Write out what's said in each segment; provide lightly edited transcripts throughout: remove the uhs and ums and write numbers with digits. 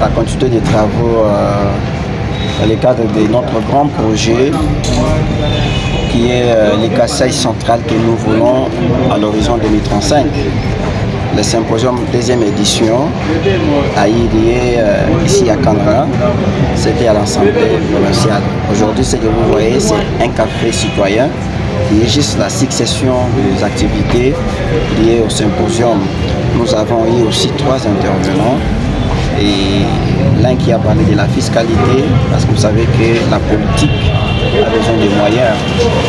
la continuité des travaux dans le cadre de notre grand projet qui est le Kasaï central que nous voulons à l'horizon 2035. Le symposium deuxième édition a eu lieu ici à Kanra, c'était à l'Assemblée provinciale. Aujourd'hui, ce que vous voyez, c'est un café citoyen qui est juste la succession des activités liées au symposium. Nous avons eu aussi 3 intervenants et l'un qui a parlé de la fiscalité, parce que vous savez que la politique a besoin de moyens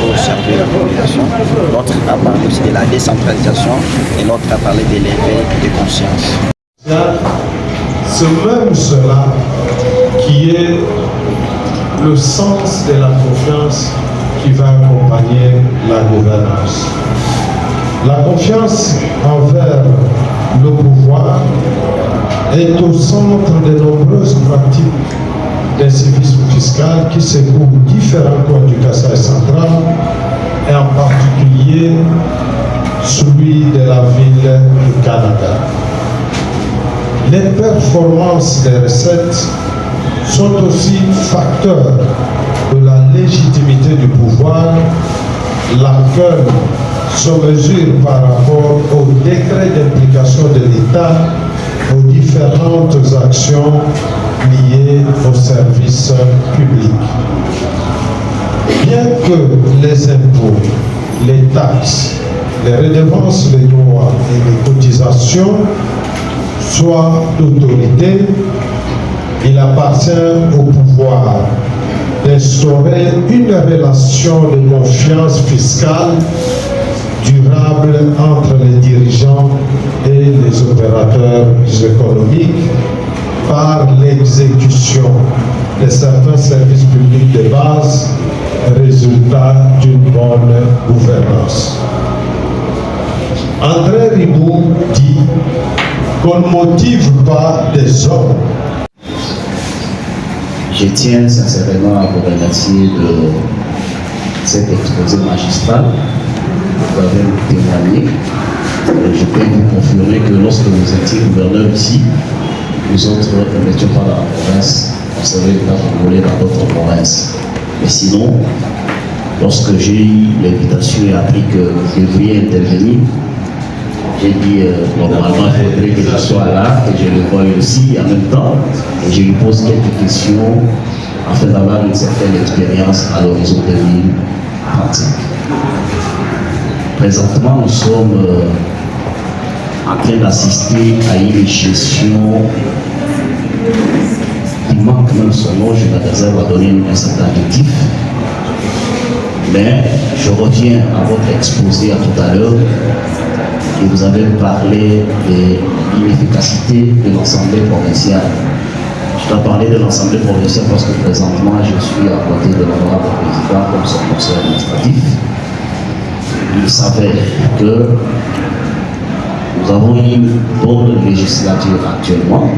pour servir la population. L'autre a parlé aussi de la décentralisation et l'autre a parlé de l'éveil de conscience. C'est même cela qui est le sens de la confiance qui va accompagner la gouvernance. La confiance envers le pouvoir est au centre de nombreuses pratiques d'un civisme fiscal qui secoue différents coins du Kasaï central et en particulier celui de la ville du Canada. Les performances des recettes sont aussi facteurs de la légitimité du pouvoir, laquelle se mesure par rapport au décret d'implication de l'État aux différentes actions liées aux services publics. Bien que les impôts, les taxes, les redevances, les droits et les cotisations soient d'autorité, il appartient au pouvoir d'instaurer une relation de confiance fiscale durable entre les dirigeants et les opérateurs économiques par l'exécution de certains services publics de base, résultat d'une bonne gouvernance. André Ribou dit qu'on ne motive pas des hommes. Je tiens sincèrement à vous remercier de cet exposé magistral. Vous avez témoigné. Je peux vous confirmer que lorsque vous étiez gouverneur ici, nous autres n'étions pas dans la province, on savait pas voler dans d'autres provinces. Mais sinon, lorsque j'ai eu l'invitation et appris que je devrais intervenir, j'ai dit normalement il faudrait que je sois là, que je le voie aussi en même temps, et je lui pose quelques questions afin d'avoir une certaine expérience à l'horizon 2035. Présentement, nous sommes en train d'assister à une gestion qui manque même son nom, je vais donner un certain adjectif. Mais je reviens à votre exposé à tout à l'heure et vous avez parlé de l'inefficacité de l'Assemblée provinciale. Je dois parler de l'Assemblée provinciale parce que présentement je suis à côté de l'honorable président comme son conseil administratif. Il savait que nous avons une bonne législature actuellement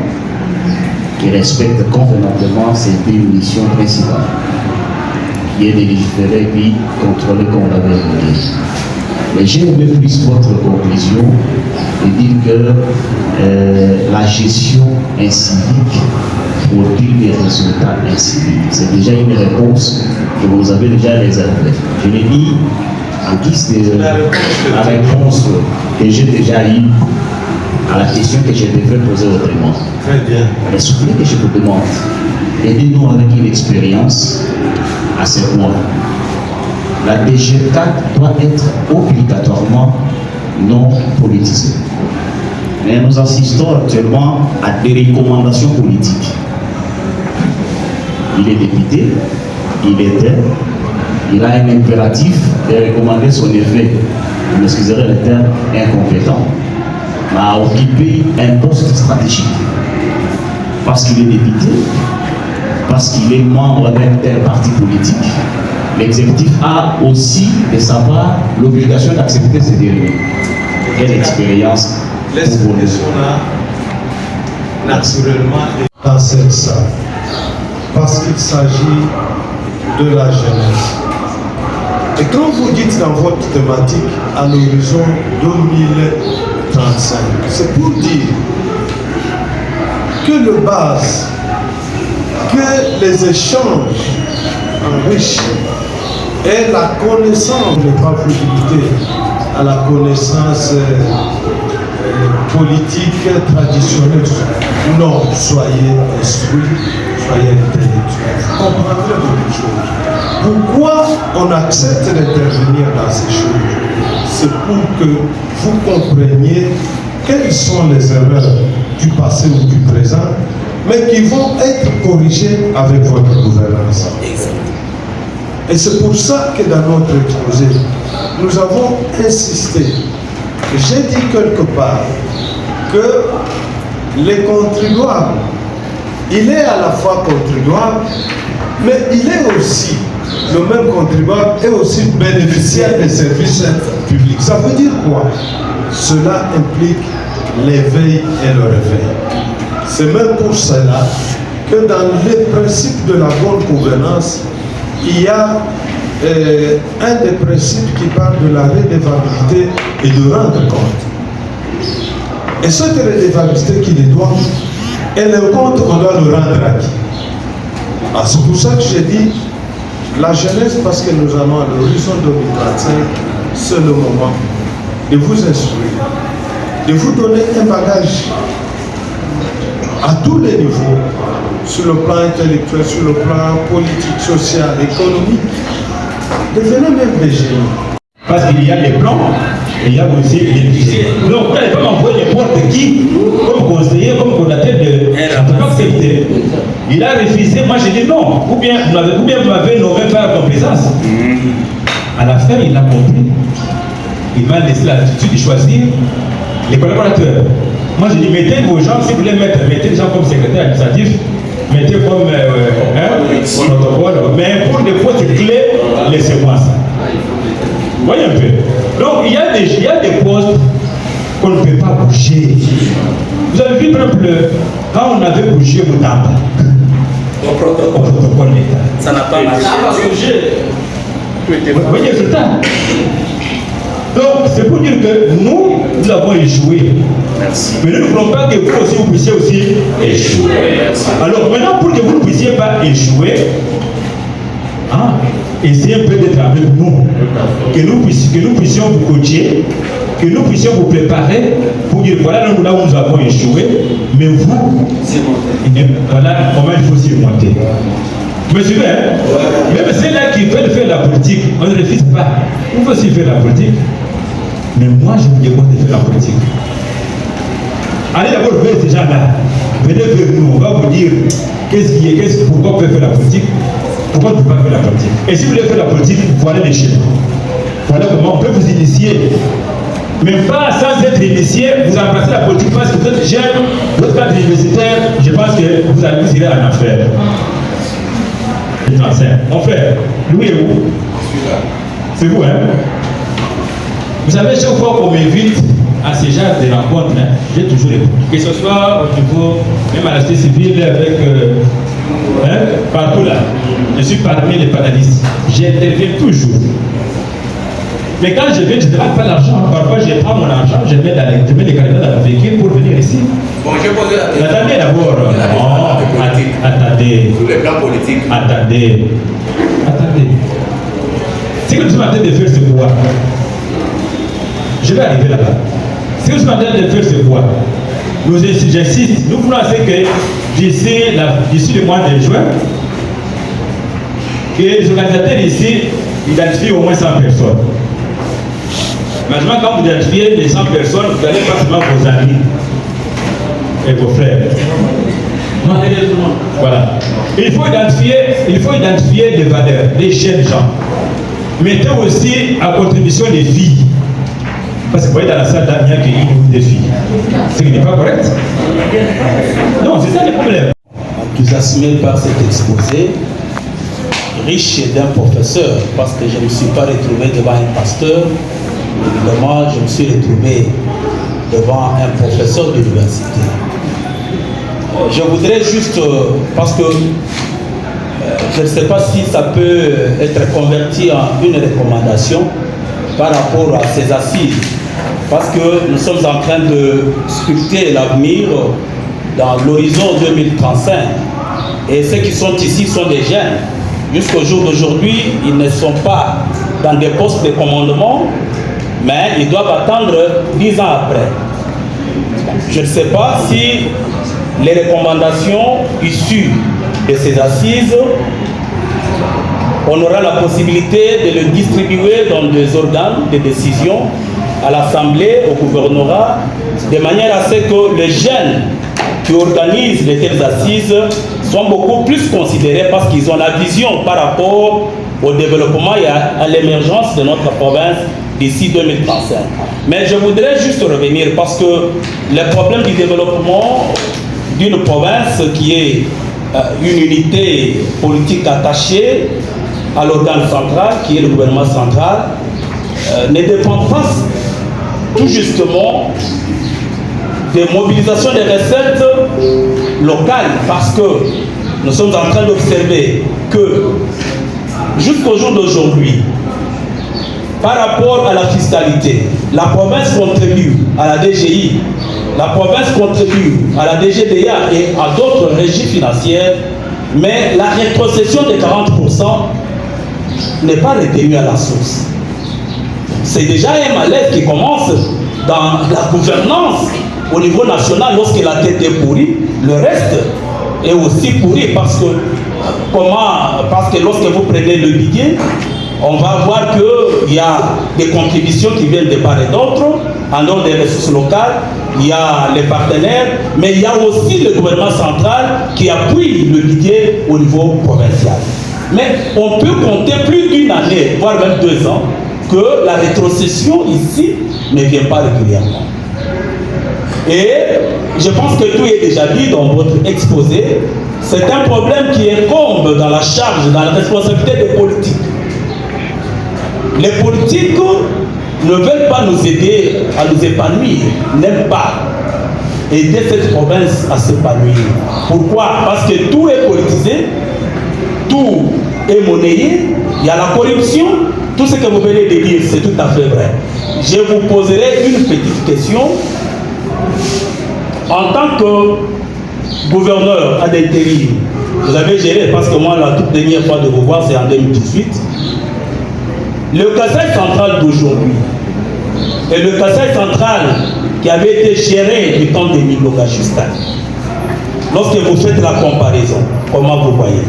qui respecte convenablement ses deux missions principales, qui est de légiférer puis contrôler comme l'avait dit. Mais j'ai aimé plus votre conclusion et dire que la gestion incivique produit des résultats inciviques. C'est déjà une réponse que vous avez déjà réservée. Je l'ai dit en guise de la réponse que j'ai déjà eue à la question que je devrais poser autrement. Très bien. Mais ce que je vous demande, aidez-nous avec une expérience à ce point. La DG4 doit être obligatoirement non politisée. Mais nous assistons actuellement à des recommandations politiques. Il est député, il était, il a un impératif de recommander son évêque, vous m'excuserez le terme, incompétent, à occuper un poste stratégique. Parce qu'il est député, parce qu'il est membre d'un tel parti politique, l'exécutif a aussi de savoir l'obligation d'accepter ces dérives. Quelle expérience L'expression-là, naturellement, est dans cette salle. Parce qu'il s'agit de la jeunesse. Et quand vous dites dans votre thématique à l'horizon 2035, c'est pour dire que le base, que les échanges enrichissent et la connaissance n'est pas vous limiter à la connaissance politique traditionnelle. Non, soyez instruits, soyez intellectuels. Vous comprendrez beaucoup de choses. Pourquoi on accepte d'intervenir dans ces choses? C'est pour que vous compreniez quelles sont les erreurs du passé ou du présent, mais qui vont être corrigées avec votre gouvernance. Et c'est pour ça que dans notre exposé, nous avons insisté. J'ai dit quelque part que les contribuables, il est à la fois contribuable, mais il est aussi, le même contribuable est aussi bénéficiaire des services publics. Ça veut dire quoi? Cela implique l'éveil et le réveil. C'est même pour cela que dans les principes de la bonne gouvernance, il y a un des principes qui parle de la redevabilité et de rendre compte. Et cette redevabilité qui les doit, et le compte, on doit le rendre à qui? C'est pour ça que j'ai dit la jeunesse, parce que nous allons à l'horizon 2035, c'est le moment de vous instruire, de vous donner un bagage à tous les niveaux, sur le plan intellectuel, sur le plan politique, social, économique. Devenez même des génies. Parce qu'il y a les plans et il y a aussi les budgets. Donc vous n'allez pas m'envoyer n'importe qui comme conseiller, comme coordinateur de... Je ne peux pas accepter. Il a refusé, moi j'ai dit non. Ou bien vous m'avez nommé par complaisance. À la fin, il a compris. Il m'a laissé l'attitude de choisir les collaborateurs. Moi j'ai dit mettez vos gens, si vous voulez mettez les gens comme secrétaire administratif, mettez comme protocole, mais pour des postes clés, laissez-moi ça. Voyez un peu. Donc il y a des postes qu'on ne peut pas bouger. Vous avez vu par exemple, quand on avait bougé Moutamba, au protocole d'État. Ça n'a pas marché. Vous voyez le résultat. Donc, c'est pour dire que nous avons échoué. Merci. Mais nous ne voulons pas que vous aussi, vous puissiez aussi échouer. Alors maintenant, pour que vous ne puissiez pas échouer, essayez un peu d'être avec nous. Que nous puissions vous coacher, que nous puissions vous préparer pour dire voilà là où nous avons échoué, mais vous, voilà comment il faut s'y remonter. Vous me suivez, hein? Même ceux-là qui veulent faire la politique, on ne refuse pas. On veut aussi faire la politique. Mais moi, je vous demande de faire la politique. Allez d'abord vers ces gens-là. Venez vers nous, on va vous dire pourquoi on peut faire la politique, pourquoi on ne peut pas faire la politique. Et si vous voulez faire la politique, voilà les chiffres. Voilà comment on peut vous initier. Mais pas sans être initié, vous embrassez la politique parce que vous êtes jeune, votre cadre universitaire, je pense que vous irez en affaire. Mon frère, Louis et vous? C'est vous, hein? Vous savez, chaque fois qu'on m'invite à ce genre de rencontres, j'ai toujours répondu. Que ce soit au niveau, même à la société civile, avec partout là, je suis parmi les panélistes. J'interviens toujours. Mais quand je viens, je ne demande pas l'argent. Parfois, je prends mon argent, je mets les carrières dans le véhicule pour venir ici. Bon, je vais poser la question. Attendez d'abord. Attendez. Sur le plan politique. Attendez. Ce que nous sommes en train de faire, c'est quoi? Je vais arriver là-bas. Ce que nous sommes en train de faire, c'est quoi? J'insiste, nous voulons que d'ici le mois de juin, que les organisateurs ici identifient au moins 100 personnes. Maintenant, quand vous identifiez les 100 personnes, vous n'allez pas seulement vos amis et vos frères. Non, voilà. Il faut identifier des valeurs, des jeunes gens. Mettez aussi à contribution les filles. Parce que vous voyez dans la salle là, il n'y a qu'une des filles. Ce qui n'est pas correct. Non, c'est ça le problème. Enthousiasmé par cet exposé, riche d'un professeur, parce que je ne me suis pas retrouvé devant un pasteur, évidemment, je me suis retrouvé devant un professeur d'université. Je voudrais juste, parce que je ne sais pas si ça peut être converti en une recommandation par rapport à ces assises, parce que nous sommes en train de sculpter l'avenir dans l'horizon 2035. Et ceux qui sont ici sont des jeunes. Jusqu'au jour d'aujourd'hui, ils ne sont pas dans des postes de commandement, mais ils doivent attendre 10 ans après. Je ne sais pas si les recommandations issues de ces assises, on aura la possibilité de le distribuer dans des organes de décision à l'Assemblée, au gouvernorat, de manière à ce que les jeunes qui organisent les telles assises soient beaucoup plus considérés parce qu'ils ont la vision par rapport au développement et à l'émergence de notre province d'ici 2035. Mais je voudrais juste revenir parce que le problème du développement d'une province qui est une unité politique attachée à l'organe central, qui est le gouvernement central, ne dépend pas tout justement des mobilisations des recettes locales, parce que nous sommes en train d'observer que jusqu'au jour d'aujourd'hui, par rapport à la fiscalité, la province contribue à la DGI, la province contribue à la DGDA et à d'autres régies financières, mais la rétrocession de 40% n'est pas retenue à la source. C'est déjà un malaise qui commence dans la gouvernance au niveau national. Lorsque la tête est pourrie, le reste est aussi pourri parce que lorsque vous prenez le budget, on va voir qu'il y a des contributions qui viennent de part et d'autre, en dehors des ressources locales, il y a les partenaires, mais il y a aussi le gouvernement central qui appuie le budget au niveau provincial. Mais on peut compter plus d'une année, voire même 2 ans, que la rétrocession ici ne vient pas régulièrement. Et je pense que tout est déjà dit dans votre exposé. C'est un problème qui incombe dans la charge, dans la responsabilité des politiques. Les politiques ne veulent pas nous aider à nous épanouir, n'aiment pas aider cette province à s'épanouir. Pourquoi? Parce que tout est politisé, tout est monnayé, il y a la corruption, tout ce que vous venez de dire, c'est tout à fait vrai. Je vous poserai une petite question. En tant que gouverneur à l'intérim, vous avez géré, parce que moi, la toute dernière fois de vous voir, c'est en 2018, le Kasaï central d'aujourd'hui et le Kasaï central qui avait été géré du temps de Miloga Justin. Lorsque vous faites la comparaison, comment vous voyez?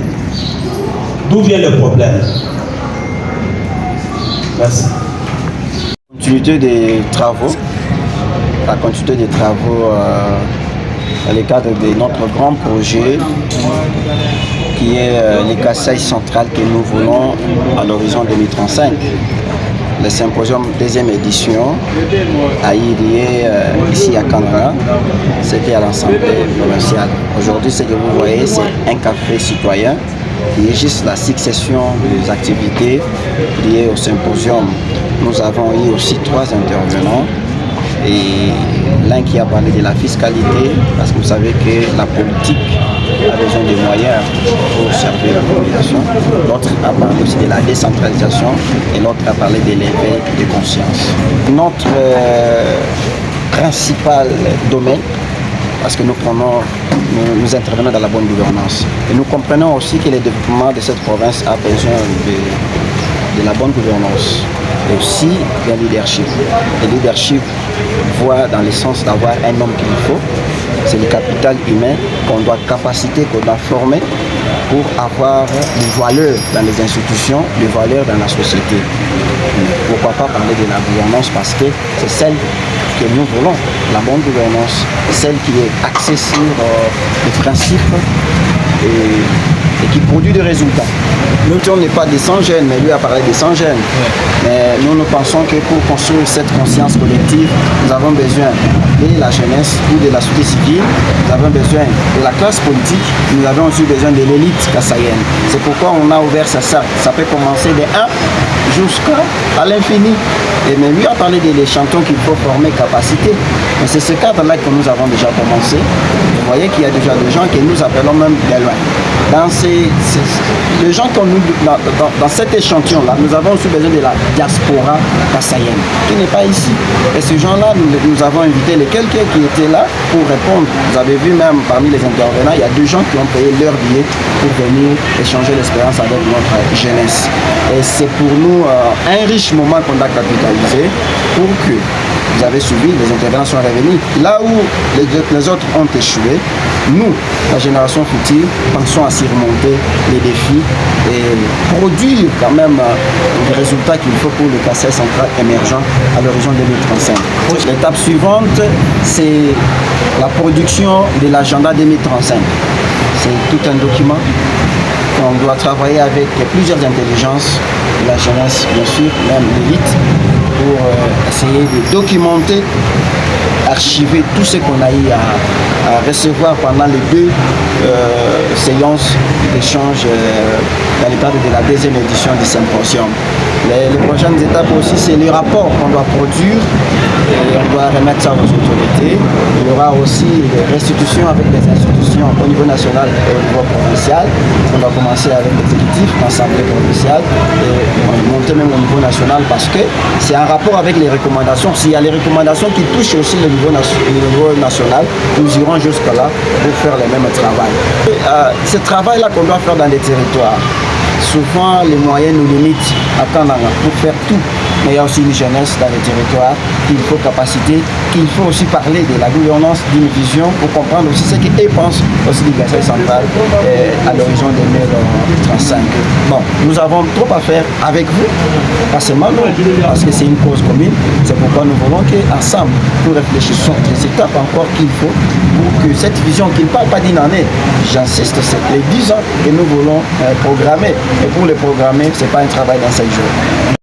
D'où vient le problème? Merci. Continuité des travaux, la continuité des travaux dans le cadre de notre grand projet qui est le Kasaï central que nous voulons à l'horizon 2035. Le symposium deuxième édition a eu lieu ici à Canara, c'était à l'Assemblée provinciale. Aujourd'hui, ce que vous voyez, c'est un café citoyen qui est juste la succession des activités liées au symposium. Nous avons eu aussi 3 intervenants. Et l'un qui a parlé de la fiscalité, parce que vous savez que la politique a besoin de moyens pour servir la population. L'autre a parlé aussi de la décentralisation et l'autre a parlé de l'éveil de conscience. Notre principal domaine, parce que nous intervenons dans la bonne gouvernance. Et nous comprenons aussi que le développement de cette province a besoin de la bonne gouvernance et aussi d'un leadership. Le leadership voit dans le sens d'avoir un homme qu'il faut. C'est le capital humain qu'on doit capaciter, qu'on doit former pour avoir des valeurs dans les institutions, des valeurs dans la société. Pourquoi pas parler de la gouvernance, parce que c'est celle que nous voulons, la bonne gouvernance, celle qui est axée sur les principes et qui produit des résultats. Nous, on n'est pas des 100 jeunes, mais lui a parlé des 100 jeunes. Mais nous pensons que pour construire cette conscience collective, nous avons besoin de la jeunesse ou de la société civile, nous avons besoin de la classe politique, nous avons aussi besoin de l'élite kassaïenne. C'est pourquoi on a ouvert ça. Ça peut commencer de 1 jusqu'à l'infini. Et mais lui a parlé des chantons qu'il faut former capacité. Mais c'est ce cadre-là que nous avons déjà commencé. Vous voyez qu'il y a déjà des gens que nous appelons même de loin. les gens comme nous, dans cet échantillon-là, nous avons aussi besoin de la diaspora kassaïenne, qui n'est pas ici. Et ces gens-là, nous avons invité les quelques qui étaient là pour répondre. Vous avez vu même parmi les intervenants, il y a 2 gens qui ont payé leur billet pour venir échanger l'expérience avec notre jeunesse. Et c'est pour nous un riche moment qu'on a capitalisé pour que, vous avez suivi, les intervenants sont revenus. Là où les autres ont échoué, nous, la génération future, pensons à surmonter les défis et produire quand même les résultats qu'il faut pour le Kassai central émergent à l'horizon 2035. L'étape suivante, c'est la production de l'agenda 2035. C'est tout un document. On doit travailler avec plusieurs intelligences, la jeunesse bien sûr, même l'élite, pour essayer de documenter, archiver tout ce qu'on a eu à recevoir pendant les 2 séances d'échange dans le cadre de la 2e édition du symposium. Les prochaines étapes aussi, c'est les rapports qu'on doit produire et on doit remettre ça aux autorités. Il y aura aussi des restitutions avec les institutions au niveau national et au niveau provincial. On va commencer avec l'exécutif, l'Assemblée provinciale et monter même au niveau national parce que c'est un rapport avec les recommandations. S'il y a les recommandations qui touchent aussi le niveau national, nous irons jusque-là pour faire le même travail. Ce travail-là qu'on doit faire dans les territoires, souvent les moyens nous limitent à Kananga pour faire tout. Mais il y a aussi une jeunesse dans les territoires qu'il faut capaciter, qu'il faut aussi parler de la gouvernance, d'une vision pour comprendre aussi ce qu'ils pensent aussi du Kassai central à l'horizon 2035. Bon, nous avons trop à faire avec vous, pas seulement nous, parce que c'est une cause commune. C'est pourquoi nous voulons qu'ensemble, nous réfléchissons les étapes encore qu'il faut pour que cette vision qui ne parle pas d'une année, j'insiste, c'est les 10 ans que nous voulons programmer. Et pour les programmer, ce n'est pas un travail dans 5 jours.